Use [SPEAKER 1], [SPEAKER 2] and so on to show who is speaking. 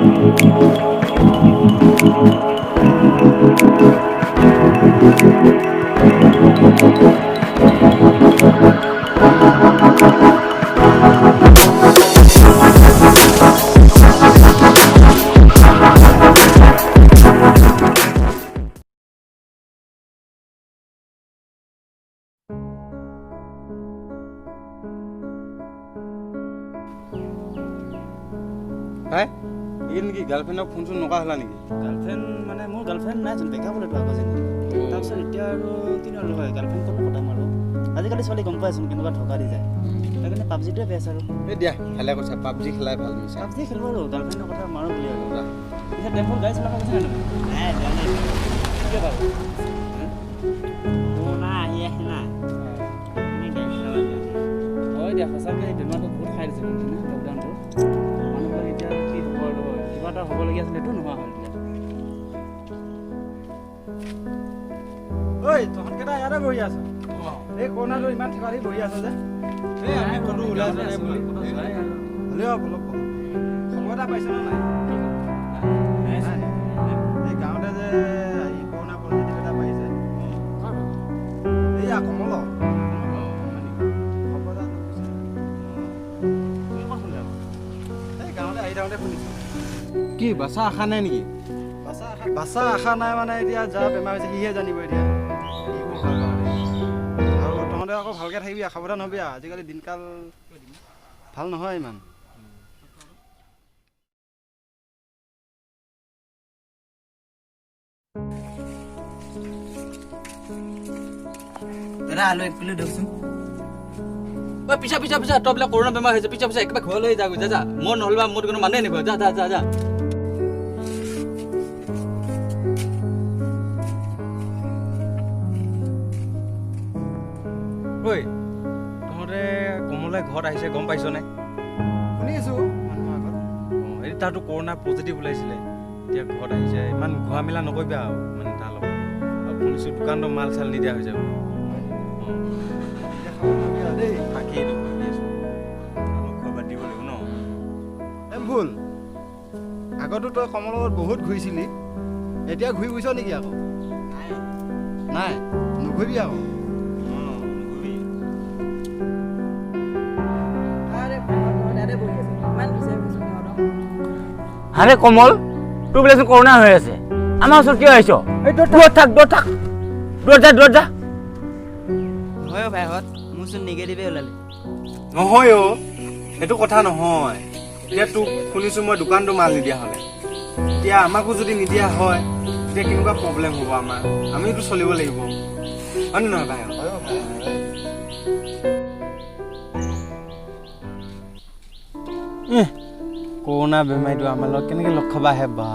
[SPEAKER 1] Hai, ini ki girlfriend phone chun noka hala niki?
[SPEAKER 2] Girlfriend mane মোৰ girlfriend নাই চোন বেকা বলে তো আগজনী তাৰপিছত এতিয়া আৰু কিনৰ লয় girlfriend ক'ত কথা মাৰো আজিকালি ছোৱালী গম পাইছোন কেনেকুৱা ঠকা দি যায় সেইকাৰণে পাবজিটোৱে বেছ আৰু
[SPEAKER 1] এই দিয়া খেলা কৈছা পাবজি খেলাই ভাল মিছা
[SPEAKER 2] পাবজি খেলব আৰু girlfriendৰ কথা মাৰো বুলি আৰু এতিয়া টেম্পল গাইছ লাগা আছে না নাই জানে কি বাৰু তো না আহি আহে না আমি গাইছ লাগা হয় দিয়া সঁচাকে বেমাৰটো বহুত খাই দিছে না লকডাউনটো মানুহৰ এতিয়া কি হ'ব আৰু কিবা এটা হ'বলগীয়া আছিল এইটো নোহোৱা হ'ল ঐ তহত কেটা ইয়াতে বহি আছ এই কোনাটো ইমান ঠিকাৰি বহি আছ যে
[SPEAKER 1] এই আমি কতো ওলাই যোৱা নাই বুলি
[SPEAKER 2] হলেও অলপ খবৰ এটা পাইছ না নাই এই গাঁৱতে যে এই কৰোণা পজিটিভ এটা পাইছে এইয়া কমল এই গাঁৱতে আহি থাকোঁতে শুনিছোঁ
[SPEAKER 1] কি বাছা আশা নাই নেকি?
[SPEAKER 2] বাছা আশা নাই মানে এতিয়া যা বেমাৰ হৈছে সিহে জানিব এতিয়া আৰু তহঁতে আকৌ ভালকৈ থাকিবি সাৱধান হবি আজিকালি দিনকাল ভাল নহয় ইমান
[SPEAKER 3] দাদা আলু 1 কিলো দিয়কচোন
[SPEAKER 4] ঐ পিছা পিছা পিছা তই বোলে কৰোণা বেমাৰ হৈছে পিছা পিছা একেবাৰে ঘৰলৈ যা যা যা মোৰ নহ'লে মোৰ কোনো মানুহে নিব যা যা যা যা
[SPEAKER 1] ঐ তহঁতে কমলে ঘৰত আহিছে গম পাইছ নে?
[SPEAKER 2] শুনিছোঁ মানুহৰ আগত
[SPEAKER 1] এই তাতো কৰোণা পজিটিভ ওলাইছিলে এতিয়া ঘৰত আহিছে ইমান ঘূৰা মেলা নকৰিবা আৰু মানে তাৰ লগত আৰু শুনিছোঁ দোকানতো মাল চাল নিদিয়া হৈ যাব
[SPEAKER 2] দেই
[SPEAKER 1] তাকেইতো ভাবি আছোঁ খবৰ দিব লাগিব ন
[SPEAKER 2] ভুল আগতো তই কমলৰ লগত বহুত ঘূৰিছিলি এতিয়া ঘূৰি গৈছ নেকি আকৌ নাই নুঘূৰিবি আকৌ
[SPEAKER 3] আরে কমল তুই বলেছ করোনা হয়ে আছে আমার ওসব কি হয়েছ দূর থাক দূর থাক দূর যা হয় ভাইহত মোৰ চোন নিগেটিভে ওলালে
[SPEAKER 1] নহয় অ' সেইটো কথা নহয় এতিয়া তোক শুনিছোঁ মই দোকানটো মাল নিদিয়া হ'লে এতিয়া আমাকো যদি নিদিয়া হয় তেতিয়া কেনেকুৱা প্ৰব্লেম হ'ব আমাৰ আমিতো চলিব লাগিব হয় নে নহয় ভাই কৰোণা বেমাৰীটো আমাৰ লগত কেনেকৈ লগ খাব আহে বা